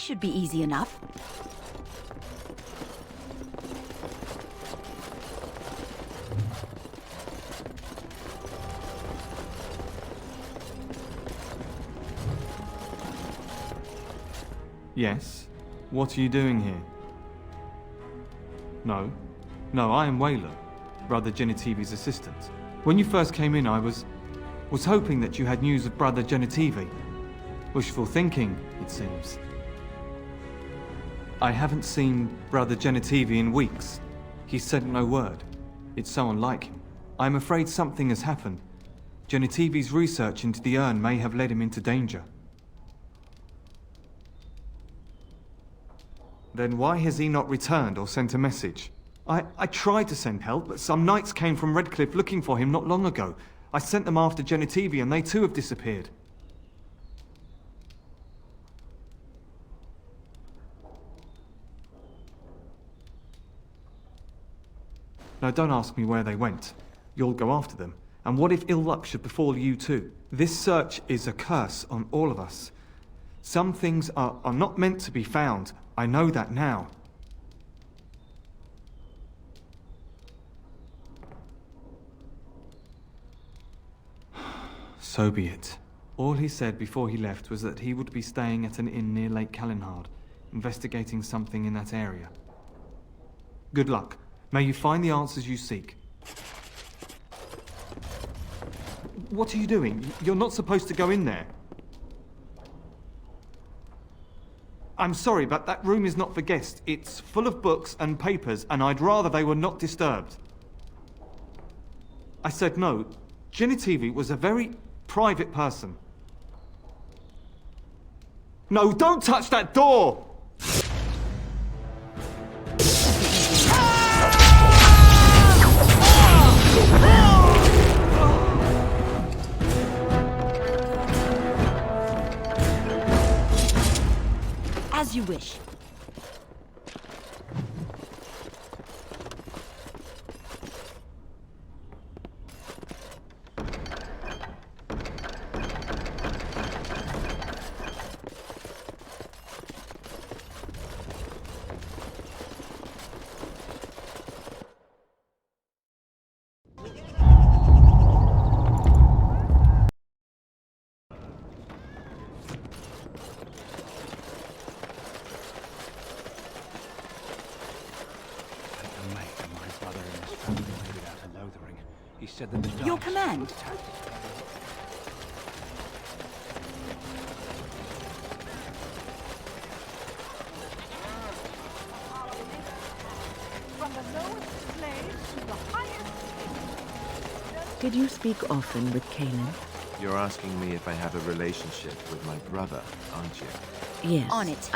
should be easy enough. Yes? What are you doing here? No, I am Wayler, Brother Genitivi's assistant. When you first came in, I was hoping that you had news of Brother Genitivi. Wishful thinking, it seems. I haven't seen Brother Genitivi in weeks. He said no word. It's so unlike him. I'm afraid something has happened. Genitivi's research into the urn may have led him into danger. Then why has he not returned or sent a message? I tried to send help, but some knights came from Redcliffe looking for him not long ago. I sent them after Genitivi and they too have disappeared. Now don't ask me where they went. You'll go after them. And what if ill luck should befall you too? This search is a curse on all of us. Some things are not meant to be found. I know that now. So be it. All he said before he left was that he would be staying at an inn near Lake Calenhard, investigating something in that area. Good luck. May you find the answers you seek. What are you doing? You're not supposed to go in there. I'm sorry, but that room is not for guests. It's full of books and papers, and I'd rather they were not disturbed. I said no. Genitivi was a very private person. No, don't touch that door! As you wish. Your command. From the lowest slave to the highest. Did you speak often with Kaelin? You're asking me if I have a relationship with my brother, aren't you? Yes. On it.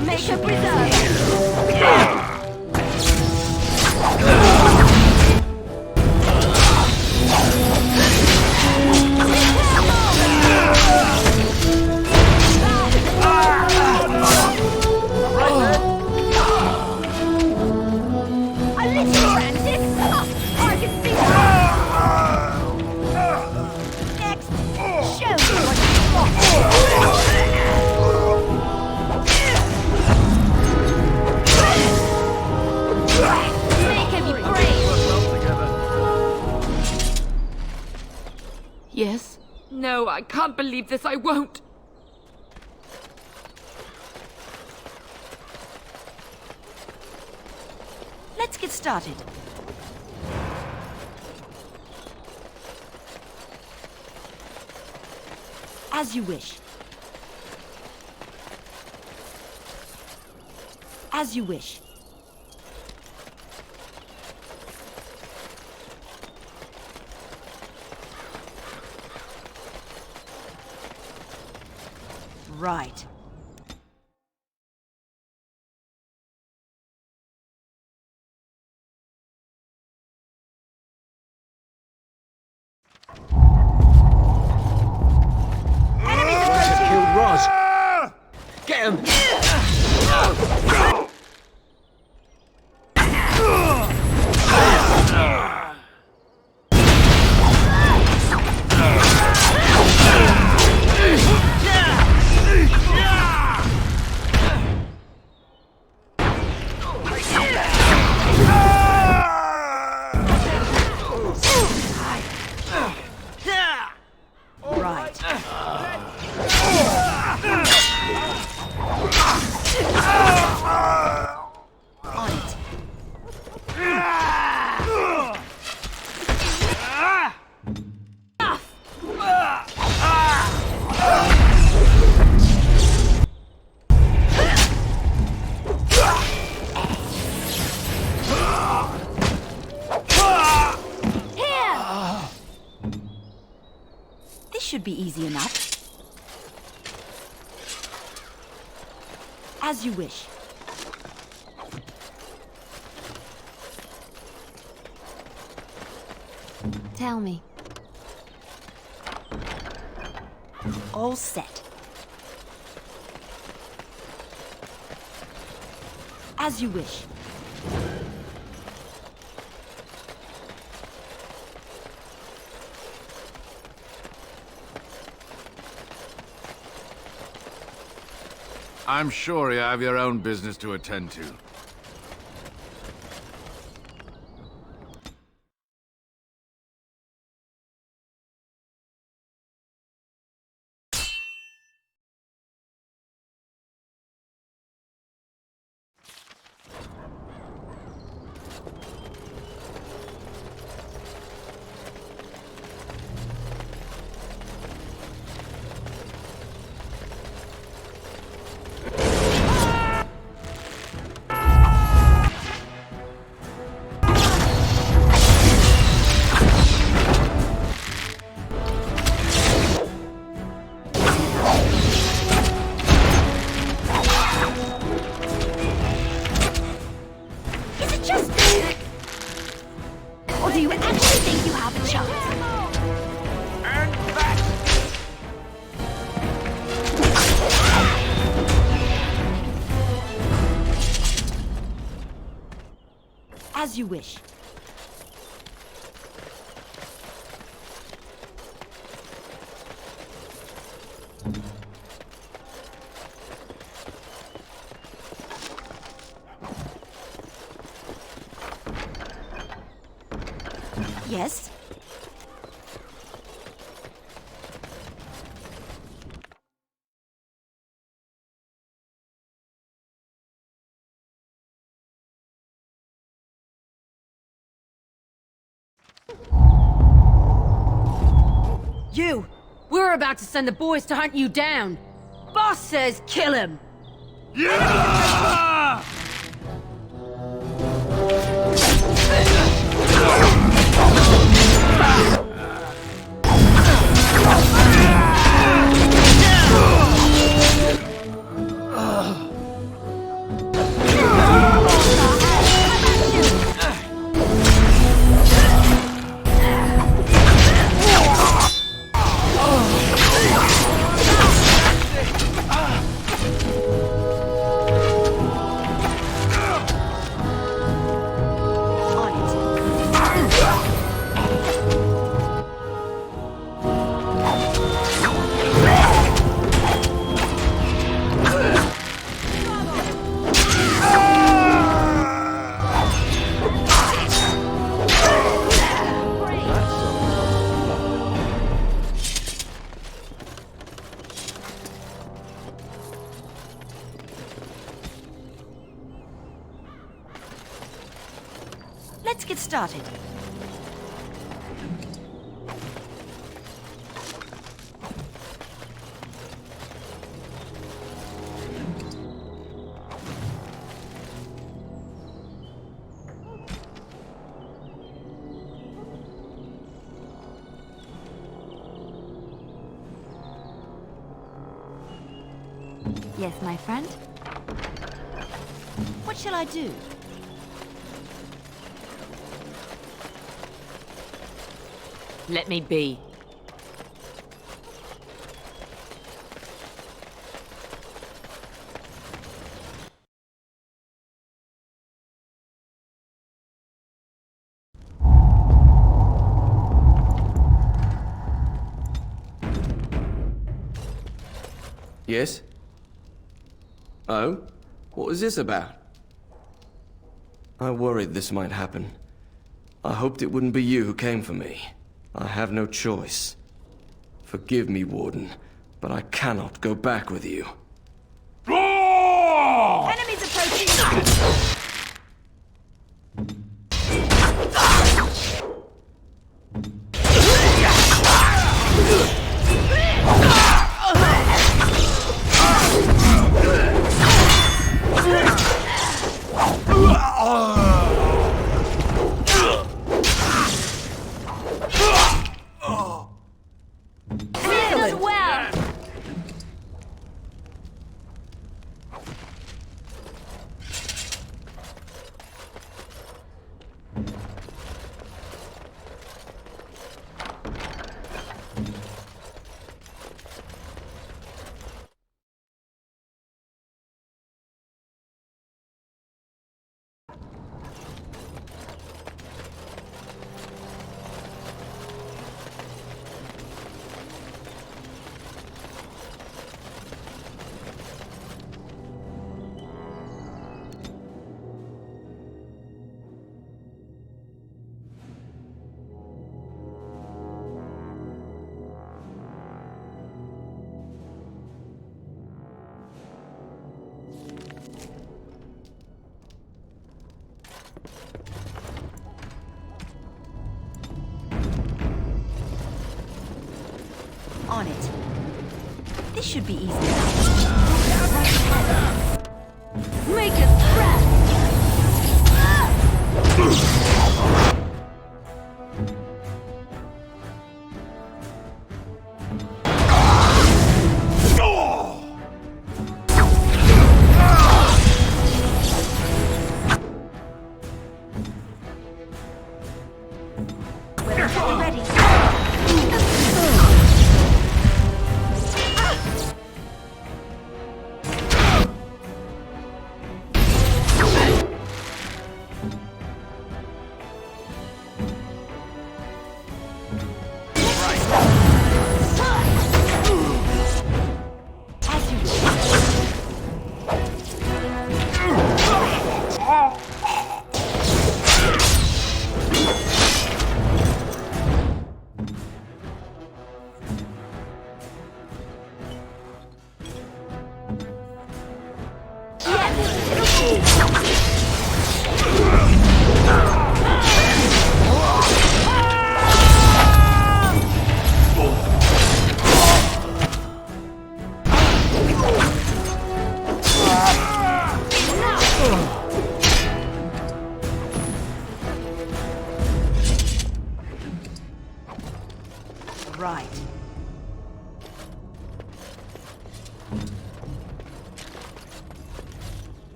Make a preserve. Yes? No, I can't believe this. I won't. Let's get started. As you wish. As you wish. Right. him! Right. On it. This should be easy enough. As you wish. Tell me. All set. As you wish. I'm sure you have your own business to attend to. As you wish. Yes? You! We're about to send the boys to hunt you down. Boss says kill him! Yeah! Let's get started. Yes, my friend? What shall I do? Let me be. Yes? Oh? What was this about? I worried this might happen. I hoped it wouldn't be you who came for me. I have no choice. Forgive me, Warden, but I cannot go back with you. Enemies approaching! On it. This should be easy. Make it threat! We're ready.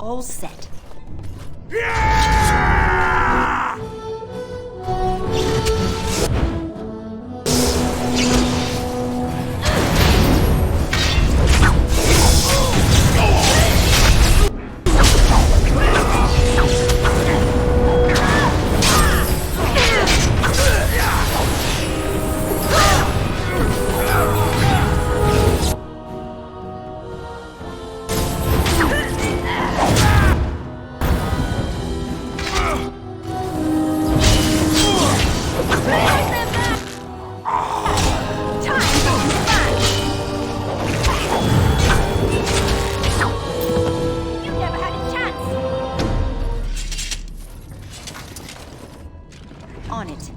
All set. On it.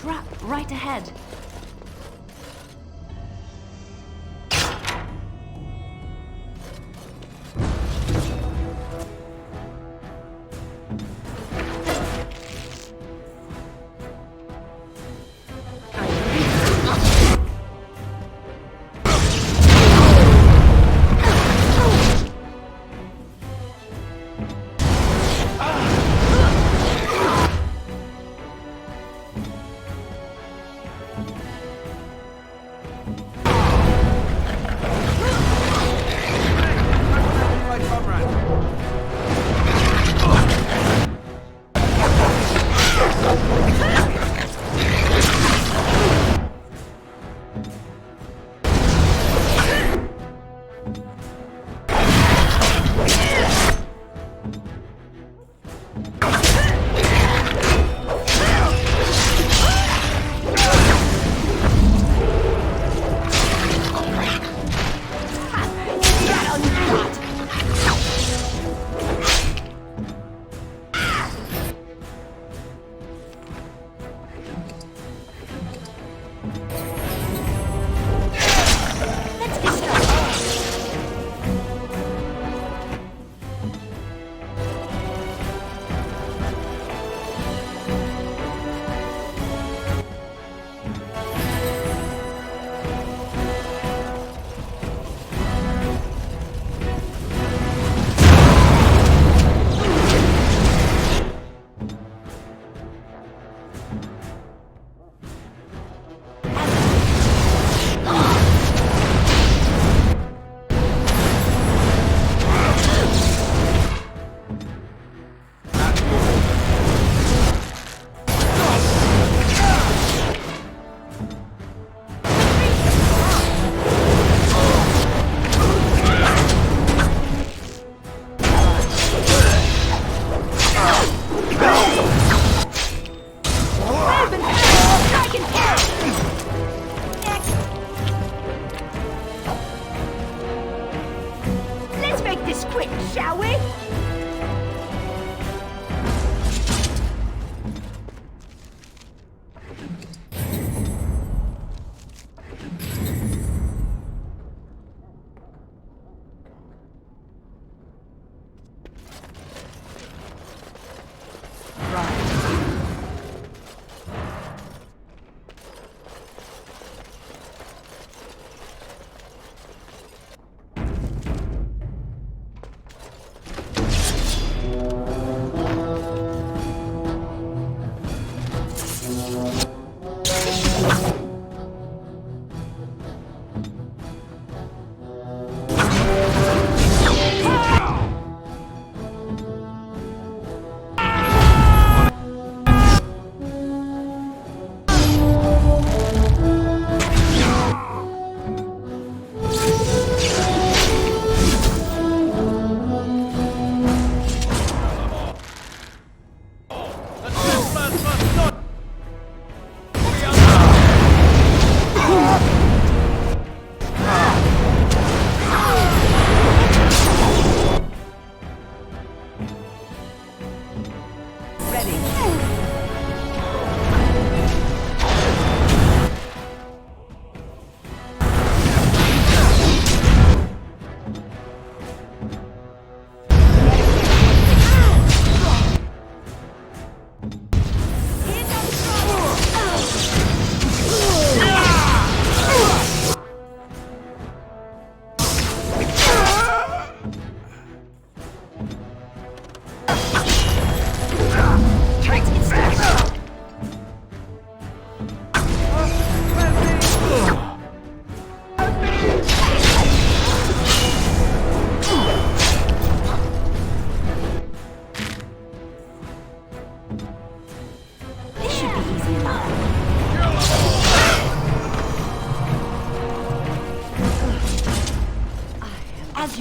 Trap right ahead.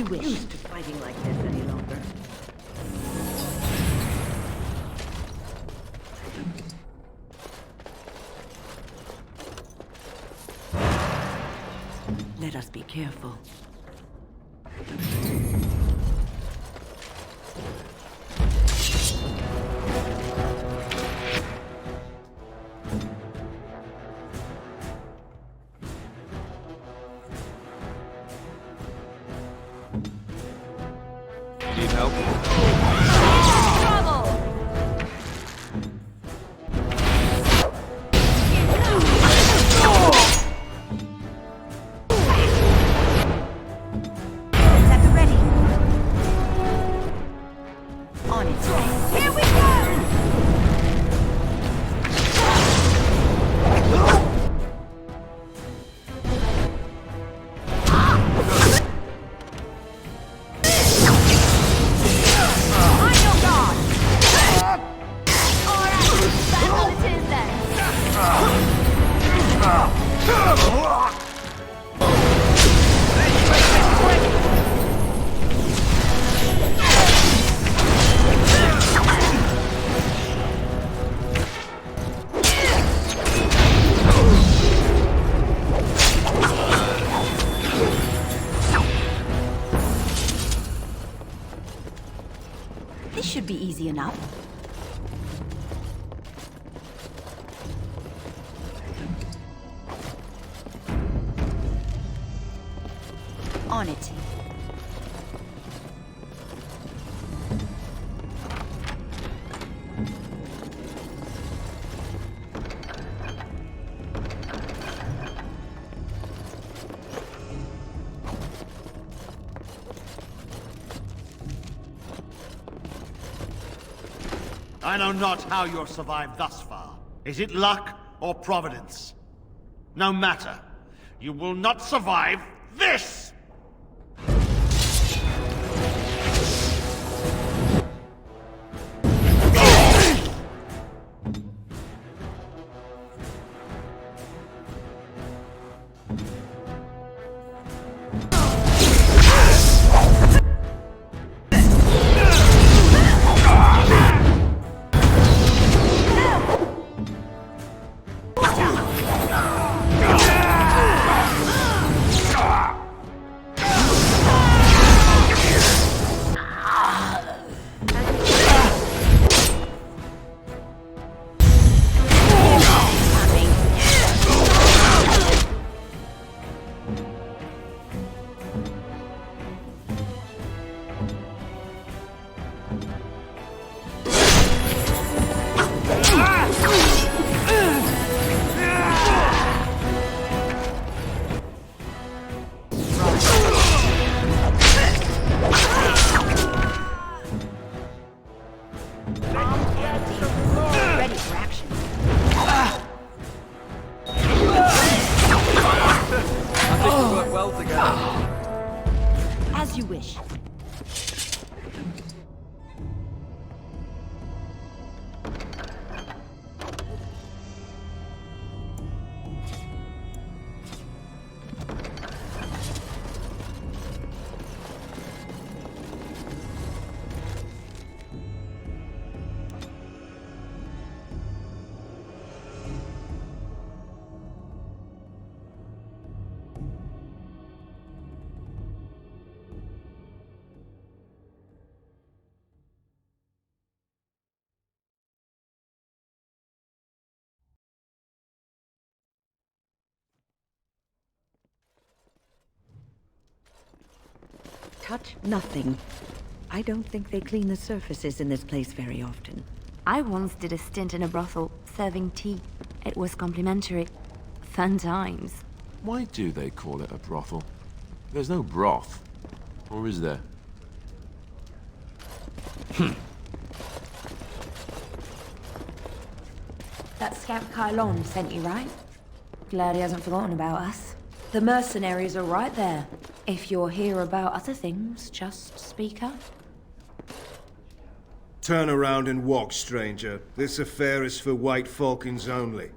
you wish. Used to fighting like this any longer. Let us be careful. Need help? Trouble! It's at the ready. On its way. Here we go! On your guard! Alright, battle it is then. This should be easy enough. On it. I know not how you're survived thus far. Is it luck or providence? No matter. You will not survive this! Ready for action. I think we work well together. As you wish. Touch nothing. I don't think they clean the surfaces in this place very often. I once did a stint in a brothel, serving tea. It was complimentary. Fun times. Why do they call it a brothel? There's no broth. Or is there? That scout Kylon sent you, right? Glad he hasn't forgotten about us. The mercenaries are right there. If you're here about other things, just speak up. Turn around and walk, stranger. This affair is for White Falcons only.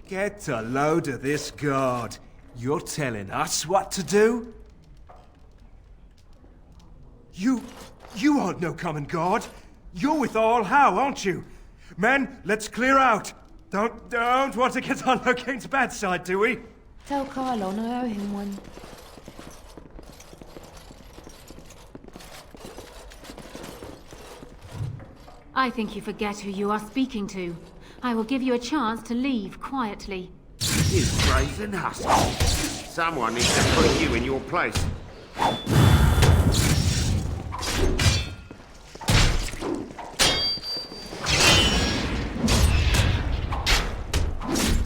Get a load of this guard. You're telling us what to do? You aren't no common god. You're with All How, aren't you? Men, let's clear out. Don't want to get on Locane's bad side, do we? Tell Kylon I owe him one. I think you forget who you are speaking to. I will give you a chance to leave quietly. You brazen hussy. Someone needs to put you in your place.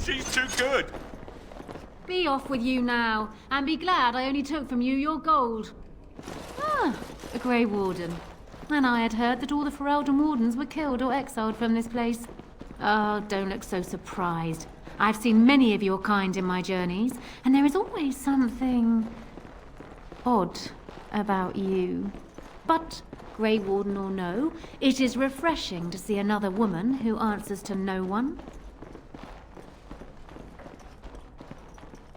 She's too good. Be off with you now, and be glad I only took from you your gold. Ah, a Grey Warden. And I had heard that all the Ferelden Wardens were killed or exiled from this place. Oh, don't look so surprised. I've seen many of your kind in my journeys, and there is always something odd about you. But, Grey Warden or no, it is refreshing to see another woman who answers to no one.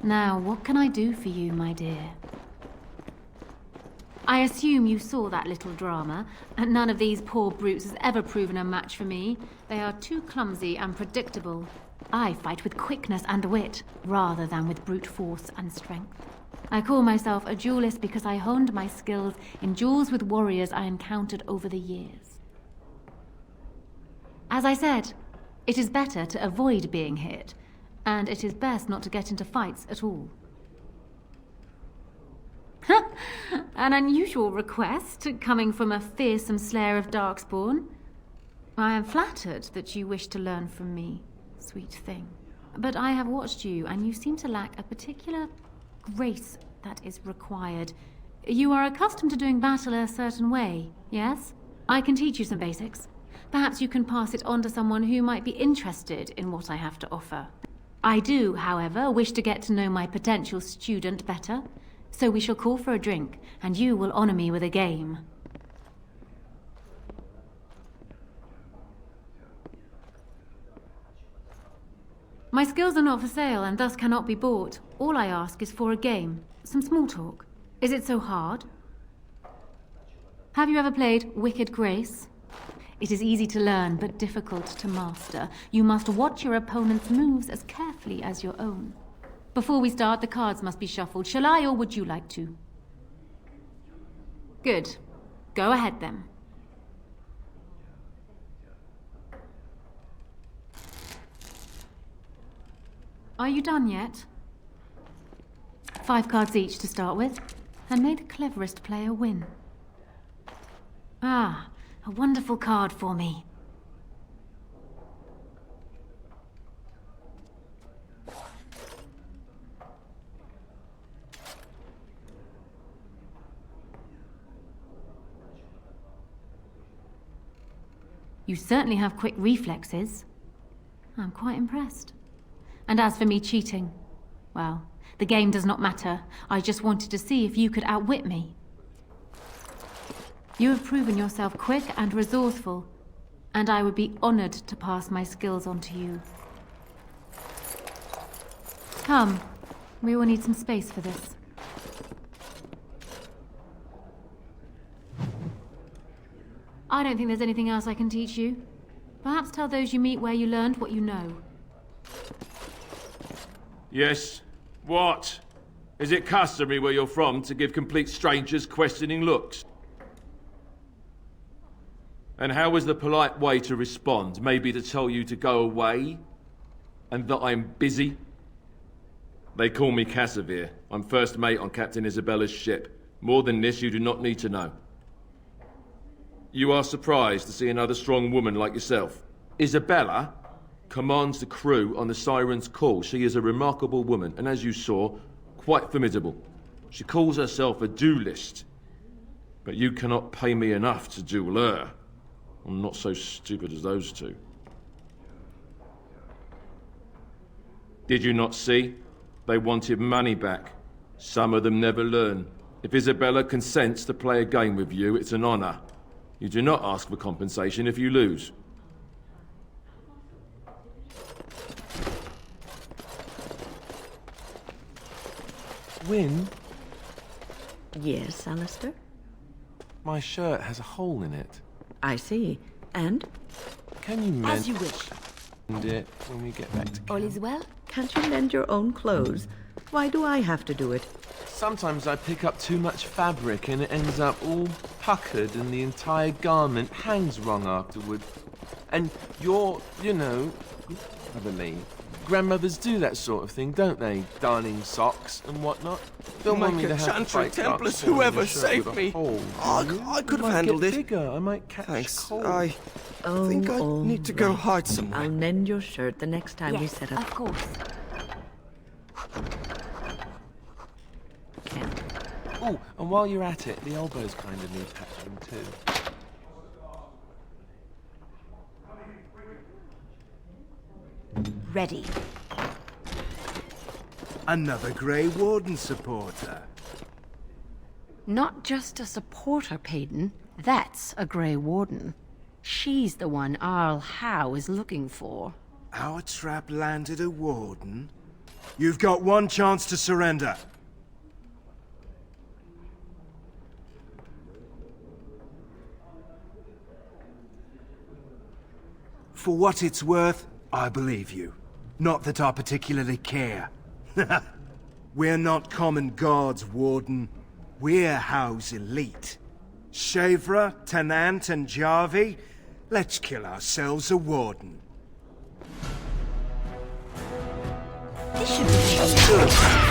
Now, what can I do for you, my dear? I assume you saw that little drama, and none of these poor brutes has ever proven a match for me. They are too clumsy and predictable. I fight with quickness and wit, rather than with brute force and strength. I call myself a duelist because I honed my skills in duels with warriors I encountered over the years. As I said, it is better to avoid being hit, and it is best not to get into fights at all. An unusual request, coming from a fearsome slayer of Darkspawn. I am flattered that you wish to learn from me, sweet thing. But I have watched you, and you seem to lack a particular grace that is required. You are accustomed to doing battle a certain way, yes? I can teach you some basics. Perhaps you can pass it on to someone who might be interested in what I have to offer. I do, however, wish to get to know my potential student better. So we shall call for a drink, and you will honor me with a game. My skills are not for sale, and thus cannot be bought. All I ask is for a game. Some small talk. Is it so hard? Have you ever played Wicked Grace? It is easy to learn, but difficult to master. You must watch your opponent's moves as carefully as your own. Before we start, the cards must be shuffled. Shall I, or would you like to? Good. Go ahead, then. Are you done yet? 5 cards each to start with, and may the cleverest player win. Ah, a wonderful card for me. You certainly have quick reflexes. I'm quite impressed. And as for me cheating, well, the game does not matter. I just wanted to see if you could outwit me. You have proven yourself quick and resourceful, and I would be honored to pass my skills on to you. Come, we will need some space for this. I don't think there's anything else I can teach you. Perhaps tell those you meet where you learned what you know. Yes. What? Is it customary where you're from to give complete strangers questioning looks? And how is the polite way to respond? Maybe to tell you to go away? And that I'm busy? They call me Casimir. I'm first mate on Captain Isabella's ship. More than this, you do not need to know. You are surprised to see another strong woman like yourself. Isabella commands the crew on the Siren's call. She is a remarkable woman, and as you saw, quite formidable. She calls herself a duelist. But you cannot pay me enough to duel her. I'm not so stupid as those two. Did you not see? They wanted money back. Some of them never learn. If Isabella consents to play a game with you, it's an honor. You do not ask for compensation if you lose. Win, Yes, Alistair? my shirt has a hole in it. I see. And? Can you mend As you wish. it when we get back to All camp? is well? Can't you mend your own clothes? Why do I have to do it? Sometimes I pick up too much fabric and it ends up all puckered and the entire garment hangs wrong afterward. And you know, I believe, grandmothers do that sort of thing, don't they? Darning socks and whatnot. Don't want me to have to fight Templars, dark spots whoever in a shirt saved with a me. hole, I do you? could have Might handled get it. bigger. I might catch Thanks. cold. I think I need to go hide somewhere. I'll mend your shirt the next time we Yes, set up of course. camp. Oh, and while you're at it, the elbows kind of need patching too. Ready. Another Grey Warden supporter. Not just a supporter, Payton. That's a Grey Warden. She's the one Arl Howe is looking for. Our trap landed a Warden? You've got one chance to surrender. For what it's worth, I believe you. Not that I particularly care. We're not common guards, Warden. We're Howe's elite. Shavra, Tennant, and Jarvie, let's kill ourselves a Warden. This should be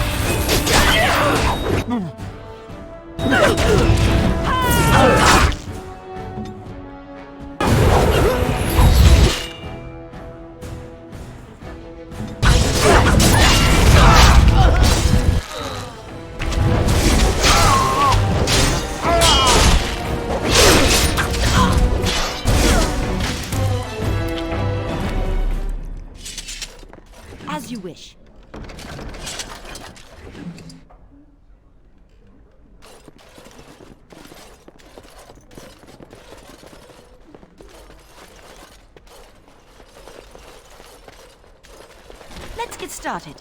as you wish. Let's get started.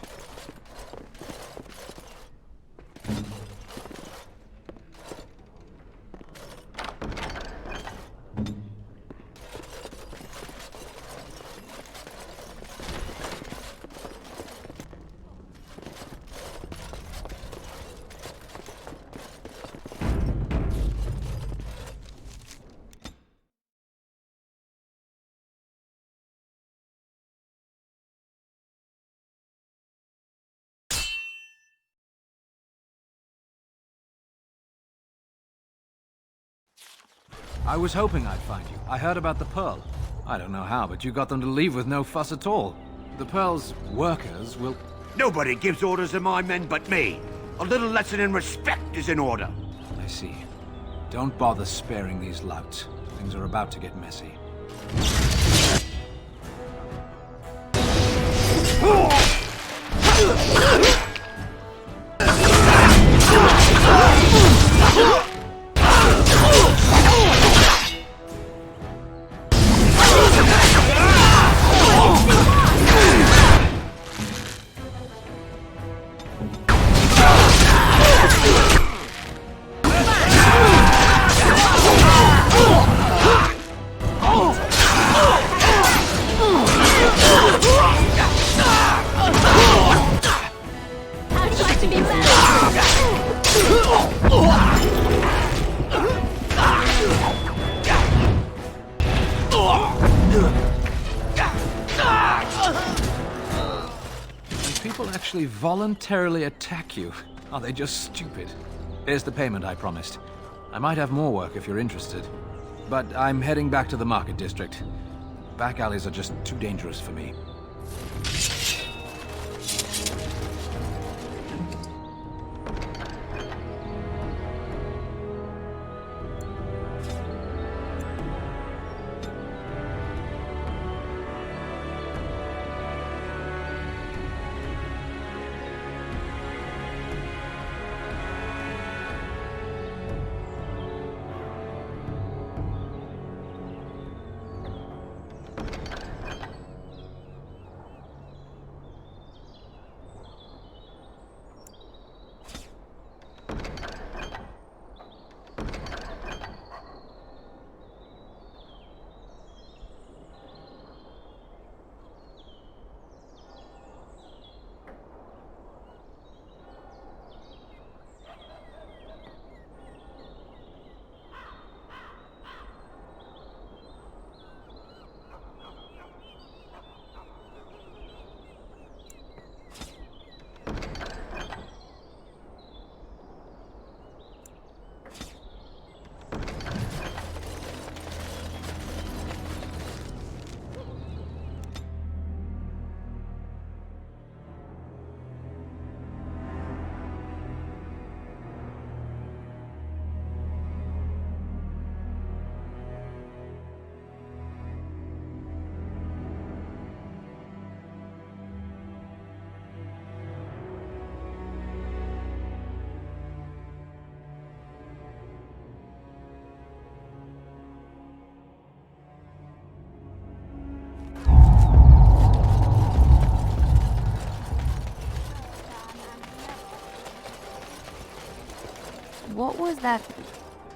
I was hoping I'd find you. I heard about the Pearl. I don't know how, but you got them to leave with no fuss at all. The Pearl's workers will... Nobody gives orders to my men but me. A little lesson in respect is in order. I see. Don't bother sparing these louts. Things are about to get messy. People actually voluntarily attack you. Are they just stupid? Here's the payment I promised. I might have more work if you're interested. But I'm heading back to the market district. Back alleys are just too dangerous for me. was that?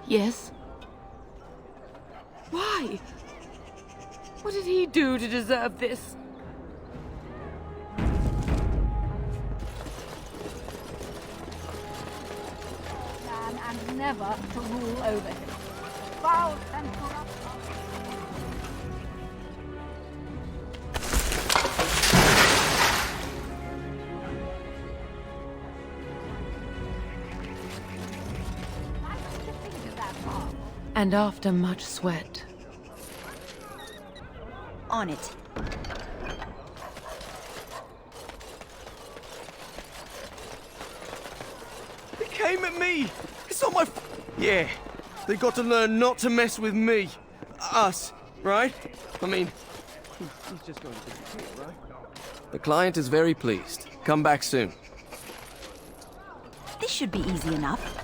Yes? Why? What did he do to deserve this? Man and never to rule over him. Foul and corrupt. And after much sweat. On it. They came at me! It's not my Yeah, they got to learn not to mess with me. Us, right? I mean, he's just going to disappear, right? The client is very pleased. Come back soon. This should be easy enough.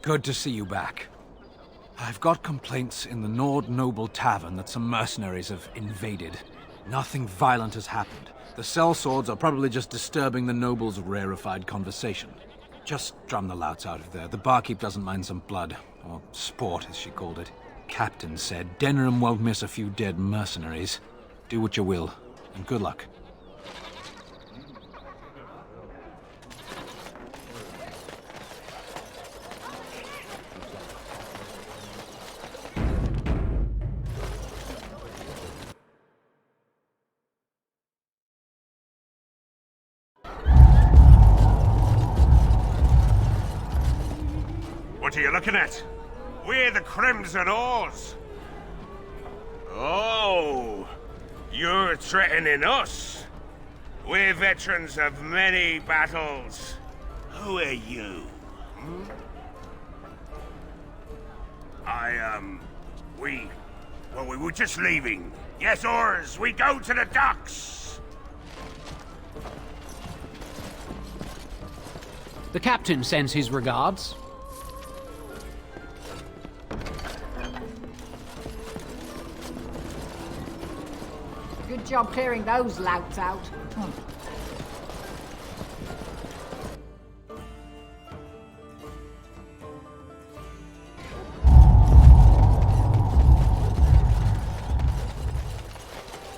Good to see you back. I've got complaints in the Nord Noble Tavern that some mercenaries have invaded. Nothing violent has happened. The sellswords are probably just disturbing the noble's rarefied conversation. Just drum the louts out of there. The barkeep doesn't mind some blood. Or sport, as she called it. Captain said Denerim won't miss a few dead mercenaries. Do what you will, and good luck. What are you looking at? We're the Crimson Oars. Oh, you're threatening us. We're veterans of many battles. Who are you? Hmm? We were just leaving. Yes, oars, we go to the docks. The captain sends his regards. Good job clearing those louts out.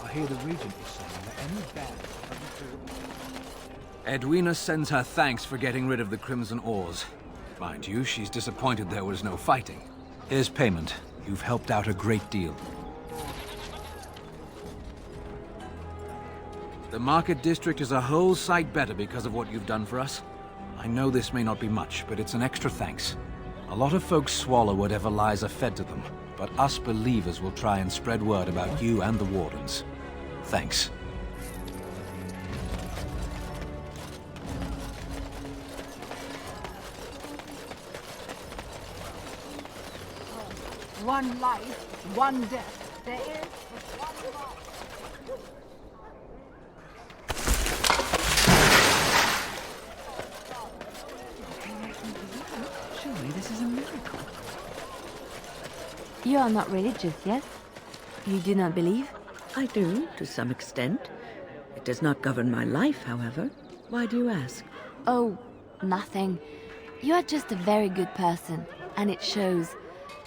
I hear the regent is saying that any bad... Edwina sends her thanks for getting rid of the Crimson Oars. Mind you, she's disappointed there was no fighting. Here's payment. You've helped out a great deal. The market district is a whole sight better because of what you've done for us. I know this may not be much, but it's an extra thanks. A lot of folks swallow whatever lies are fed to them, but us believers will try and spread word about you and the Wardens. Thanks. One life, one death. There is but one life. Surely this is a miracle. You are not religious, yes? You do not believe? I do, to some extent. It does not govern my life, however. Why do you ask? Oh, nothing. You are just a very good person, and it shows.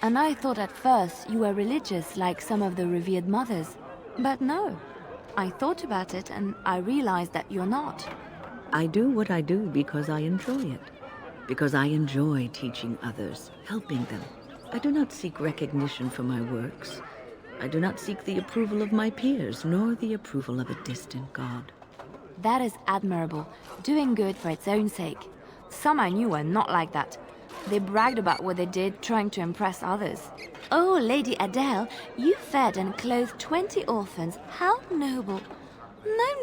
And I thought at first you were religious like some of the revered mothers. But no. I thought about it and I realized that you're not. I do what I do because I enjoy it. Because I enjoy teaching others, helping them. I do not seek recognition for my works. I do not seek the approval of my peers, nor the approval of a distant god. That is admirable, doing good for its own sake. Some I knew were not like that. They bragged about what they did, trying to impress others. Oh, Lady Adele, you fed and clothed 20 orphans. How noble.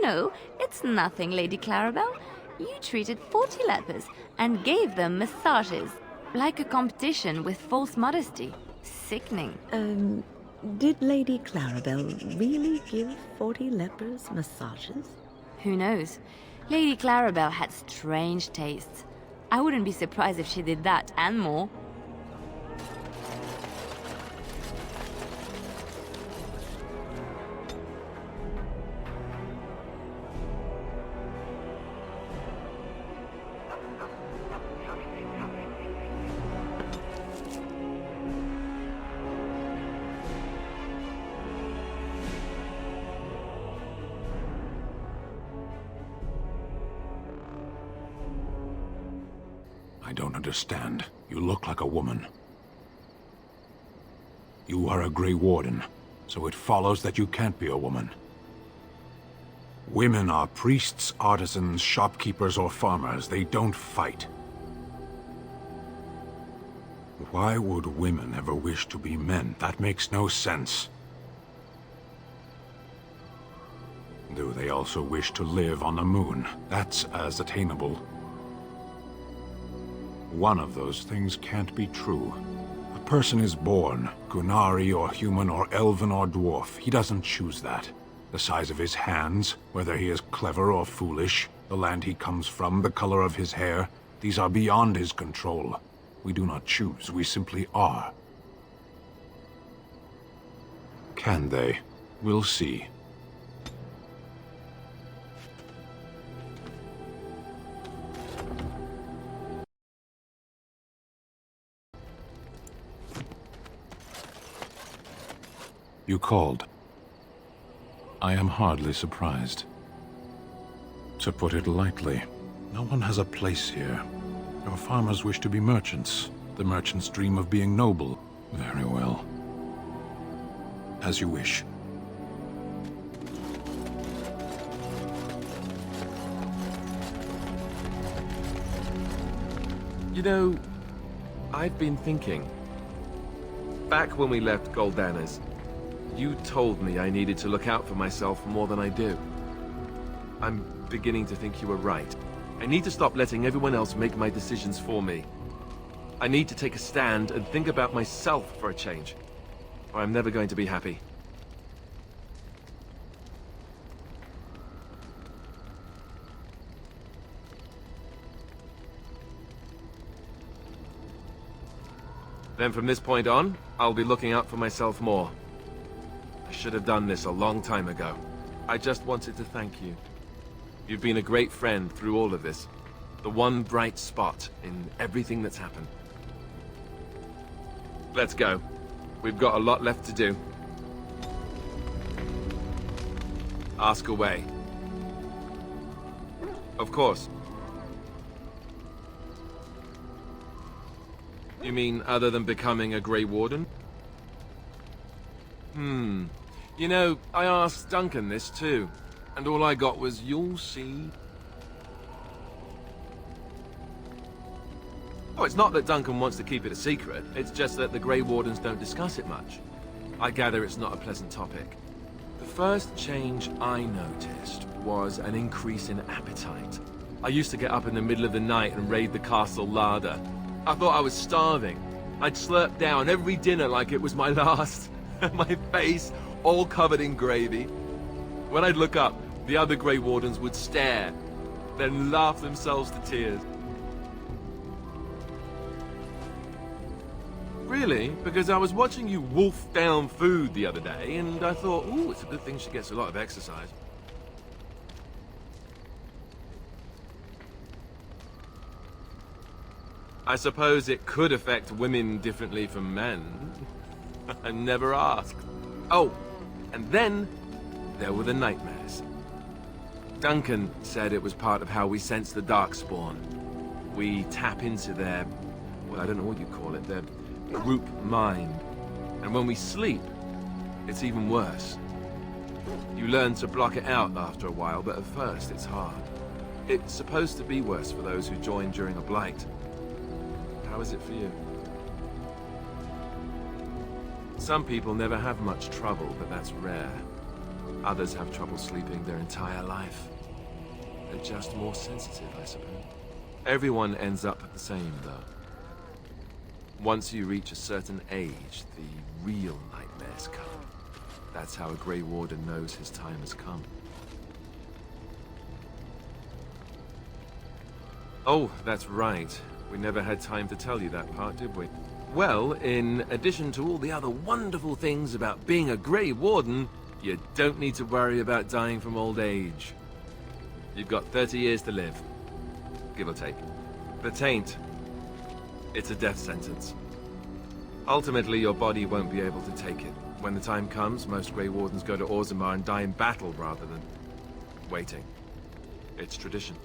No, it's nothing, Lady Clarabelle. You treated 40 lepers and gave them massages. Like a competition with false modesty. Sickening. Did Lady Clarabelle really give 40 lepers massages? Who knows? Lady Clarabelle had strange tastes. I wouldn't be surprised if she did that and more. I don't understand. You look like a woman. You are a Grey Warden, so it follows that you can't be a woman. Women are priests, artisans, shopkeepers, or farmers. They don't fight. Why would women ever wish to be men? That makes no sense. Do they also wish to live on the moon? That's as attainable. One of those things can't be true. A person is born, Gunari or human or elven or dwarf. He doesn't choose that. The size of his hands, whether he is clever or foolish, the land he comes from, the color of his hair, these are beyond his control. We do not choose, we simply are. Can they? We'll see. You called. I am hardly surprised. To put it lightly, no one has a place here. Your farmers wish to be merchants. The merchants dream of being noble. Very well. As you wish. You know, I've been thinking. Back when we left Goldanas, you told me I needed to look out for myself more than I do. I'm beginning to think you were right. I need to stop letting everyone else make my decisions for me. I need to take a stand and think about myself for a change, or I'm never going to be happy. Then from this point on, I'll be looking out for myself more. I should have done this a long time ago. I just wanted to thank you. You've been a great friend through all of this. The one bright spot in everything that's happened. Let's go. We've got a lot left to do. Ask away. Of course. You mean other than becoming a Grey Warden? You know, I asked Duncan this too, and all I got was, "You'll see." Oh, it's not that Duncan wants to keep it a secret, it's just that the Grey Wardens don't discuss it much. I gather it's not a pleasant topic. The first change I noticed was an increase in appetite. I used to get up in the middle of the night and raid the castle larder. I thought I was starving. I'd slurp down every dinner like it was my last. My face all covered in gravy. When I'd look up, the other Grey Wardens would stare, then laugh themselves to tears. Really? Because I was watching you wolf down food the other day, and I thought, ooh, it's a good thing she gets a lot of exercise. I suppose it could affect women differently from men. I never asked. Oh, and then there were the nightmares. Duncan said it was part of how we sense the Darkspawn. We tap into their, well, I don't know what you call it, their group mind. And when we sleep, it's even worse. You learn to block it out after a while, but at first it's hard. It's supposed to be worse for those who join during a blight. How is it for you? Some people never have much trouble, but that's rare. Others have trouble sleeping their entire life. They're just more sensitive, I suppose. Everyone ends up the same, though. Once you reach a certain age, the real nightmares come. That's how a Grey Warden knows his time has come. Oh, that's right. We never had time to tell you that part, did we? Well, in addition to all the other wonderful things about being a Grey Warden, you don't need to worry about dying from old age. You've got 30 years to live, give or take. The taint, it's a death sentence. Ultimately, your body won't be able to take it. When the time comes, most Grey Wardens go to Orzammar and die in battle rather than waiting. It's tradition.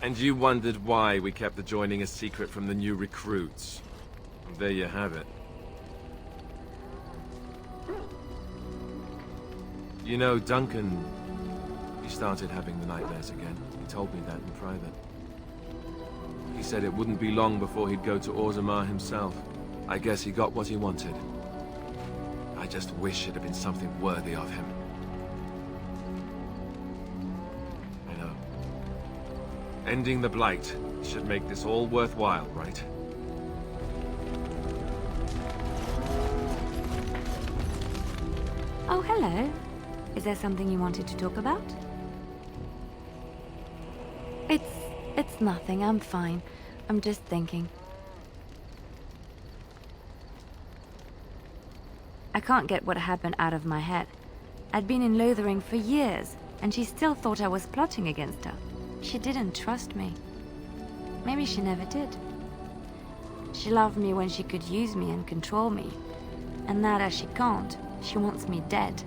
And you wondered why we kept the joining a secret from the new recruits. There you have it. You know, Duncan, he started having the nightmares again. He told me that in private. He said it wouldn't be long before he'd go to Orzammar himself. I guess he got what he wanted. I just wish it had been something worthy of him. I know. Ending the Blight should make this all worthwhile, right? Oh, hello. Is there something you wanted to talk about? It's nothing. I'm fine. I'm just thinking. I can't get what happened out of my head. I'd been in Lothering for years, and she still thought I was plotting against her. She didn't trust me. Maybe she never did. She loved me when she could use me and control me. And now that she can't, she wants me dead.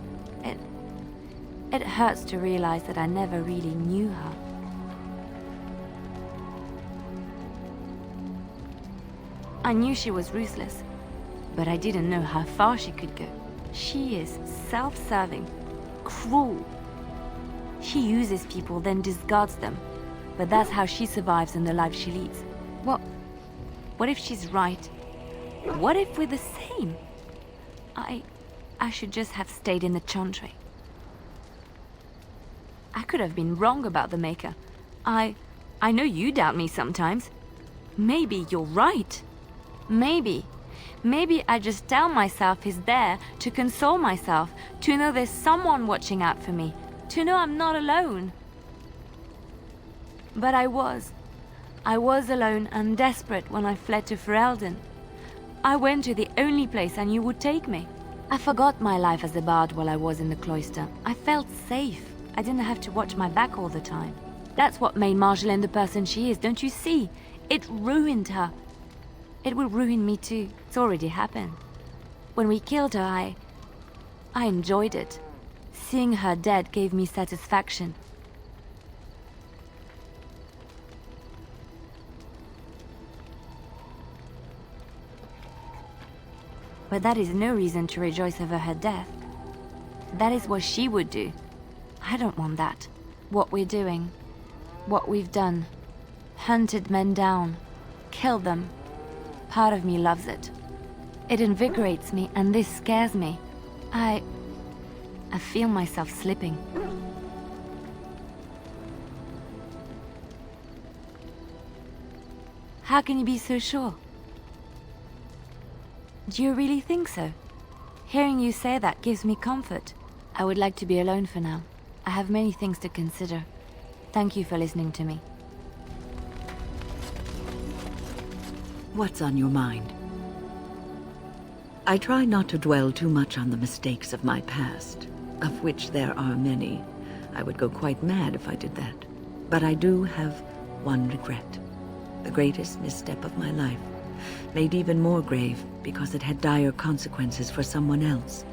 It hurts to realize that I never really knew her. I knew she was ruthless, but I didn't know how far she could go. She is self-serving, cruel. She uses people, then discards them. But that's how she survives in the life she leads. What if she's right? What if we're the same? I should just have stayed in the Chantry. I could have been wrong about the Maker. I know you doubt me sometimes. Maybe you're right. Maybe I just tell myself he's there to console myself, to know there's someone watching out for me, to know I'm not alone. But I was alone and desperate when I fled to Ferelden. I went to the only place I knew would take me. I forgot my life as a bard while I was in the cloister. I felt safe. I didn't have to watch my back all the time. That's what made Marjolaine the person she is, don't you see? It ruined her. It will ruin me too. It's already happened. When we killed her, I enjoyed it. Seeing her dead gave me satisfaction. But that is no reason to rejoice over her death. That is what she would do. I don't want that. What we're doing, what we've done, hunted men down, killed them. Part of me loves it. It invigorates me, and this scares me. I feel myself slipping. How can you be so sure? Do you really think so? Hearing you say that gives me comfort. I would like to be alone for now. I have many things to consider. Thank you for listening to me. What's on your mind? I try not to dwell too much on the mistakes of my past, of which there are many. I would go quite mad if I did that. But I do have one regret. The greatest misstep of my life, made even more grave because it had dire consequences for someone else.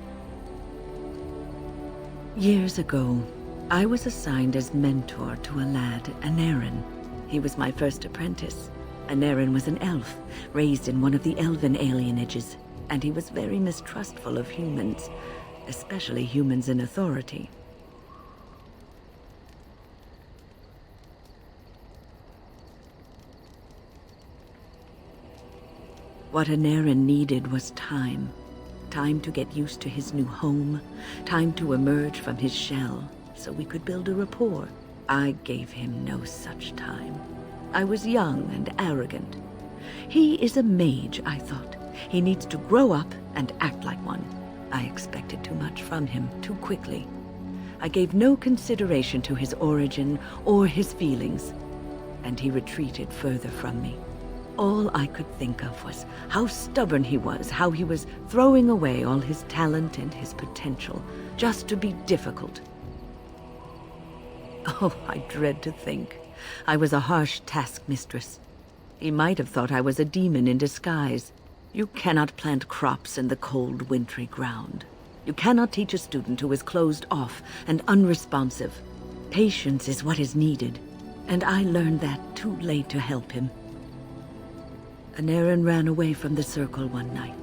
Years ago, I was assigned as mentor to a lad, Denerim. He was my first apprentice. Denerim was an elf, raised in one of the elven alienages, and he was very mistrustful of humans, especially humans in authority. What Denerim needed was time. Time to get used to his new home, time to emerge from his shell, so we could build a rapport. I gave him no such time. I was young and arrogant. He is a mage, I thought. He needs to grow up and act like one. I expected too much from him too quickly. I gave no consideration to his origin or his feelings, and he retreated further from me. All I could think of was how stubborn he was, how he was throwing away all his talent and his potential just to be difficult. Oh, I dread to think. I was a harsh taskmistress. He might have thought I was a demon in disguise. You cannot plant crops in the cold, wintry ground. You cannot teach a student who is closed off and unresponsive. Patience is what is needed. And I learned that too late to help him. Denerim ran away from the circle one night.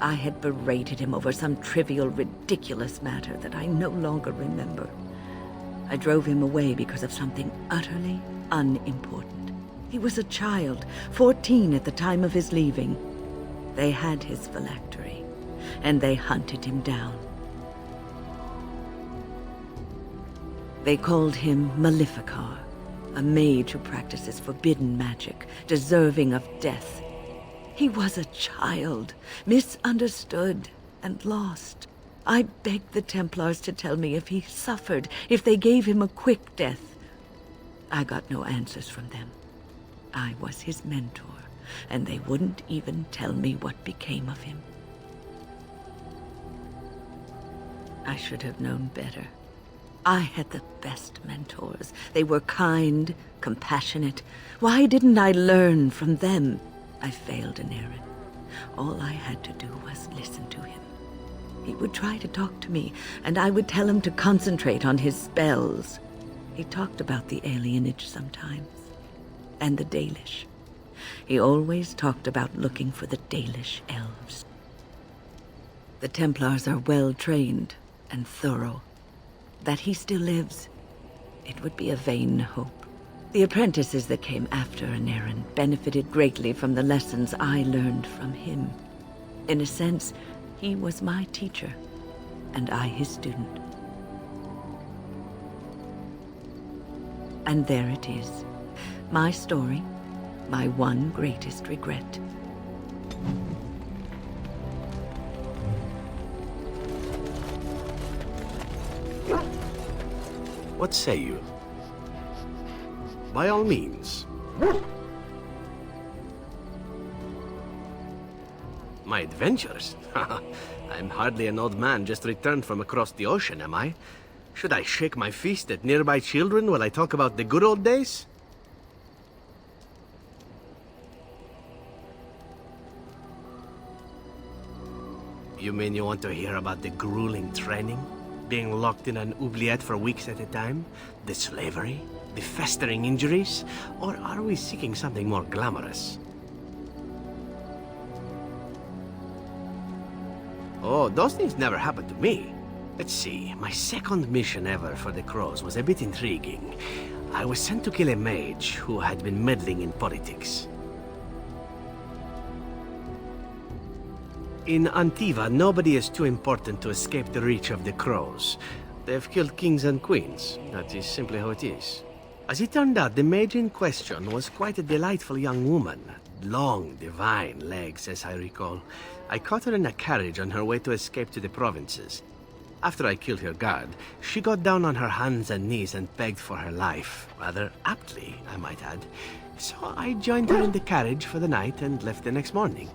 I had berated him over some trivial, ridiculous matter that I no longer remember. I drove him away because of something utterly unimportant. He was a child, 14 at the time of his leaving. They had his phylactery, and they hunted him down. They called him Maleficar, a mage who practices forbidden magic, deserving of death. He was a child, misunderstood and lost. I begged the Templars to tell me if he suffered, if they gave him a quick death. I got no answers from them. I was his mentor, and they wouldn't even tell me what became of him. I should have known better. I had the best mentors. They were kind, compassionate. Why didn't I learn from them? I failed Denerim. All I had to do was listen to him. He would try to talk to me, and I would tell him to concentrate on his spells. He talked about the alienage sometimes, and the Dalish. He always talked about looking for the Dalish elves. The Templars are well-trained and thorough. That he still lives, it would be a vain hope. The apprentices that came after Denerim benefited greatly from the lessons I learned from him. In a sense, he was my teacher, and I his student. And there it is. My story, my one greatest regret. What say you? By all means. My adventures? I'm hardly an old man just returned from across the ocean, am I? Should I shake my fist at nearby children while I talk about the good old days? You mean you want to hear about the grueling training? Being locked in an oubliette for weeks at a time? The slavery? The festering injuries? Or are we seeking something more glamorous? Oh, those things never happened to me. Let's see, my second mission ever for the Crows was a bit intriguing. I was sent to kill a mage who had been meddling in politics. In Antiva, nobody is too important to escape the reach of the Crows. They've killed kings and queens. That is simply how it is. As it turned out, the mage in question was quite a delightful young woman. Long, divine legs, as I recall. I caught her in a carriage on her way to escape to the provinces. After I killed her guard, she got down on her hands and knees and begged for her life. Rather aptly, I might add. So I joined her in the carriage for the night and left the next morning.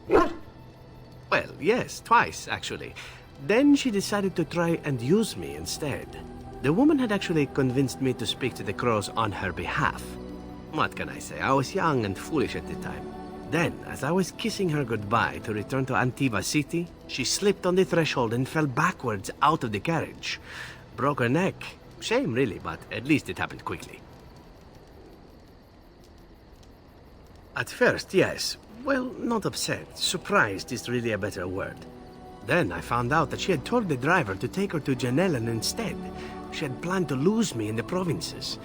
Well, yes, twice, actually. Then she decided to try and use me instead. The woman had actually convinced me to speak to the Crows on her behalf. What can I say? I was young and foolish at the time. Then, as I was kissing her goodbye to return to Antiva City, she slipped on the threshold and fell backwards out of the carriage. Broke her neck. Shame, really, but at least it happened quickly. At first, yes. Well, not upset. Surprised is really a better word. Then I found out that she had told the driver to take her to Janellen instead. She had planned to lose me in the provinces.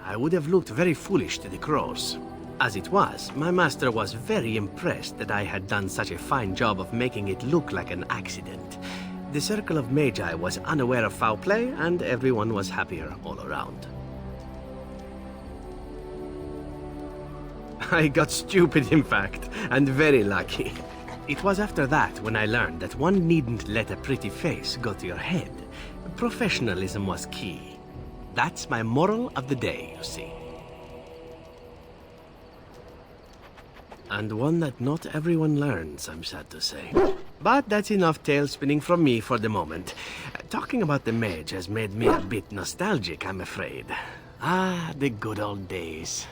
I would have looked very foolish to the Crows. As it was, my master was very impressed that I had done such a fine job of making it look like an accident. The circle of Magi was unaware of foul play, and everyone was happier all around. I got stupid, in fact, and very lucky. It was after that when I learned that one needn't let a pretty face go to your head. Professionalism was key. That's my moral of the day, you see. And one that not everyone learns, I'm sad to say. But that's enough tale spinning from me for the moment. Talking about the mage has made me a bit nostalgic, I'm afraid. Ah, the good old days.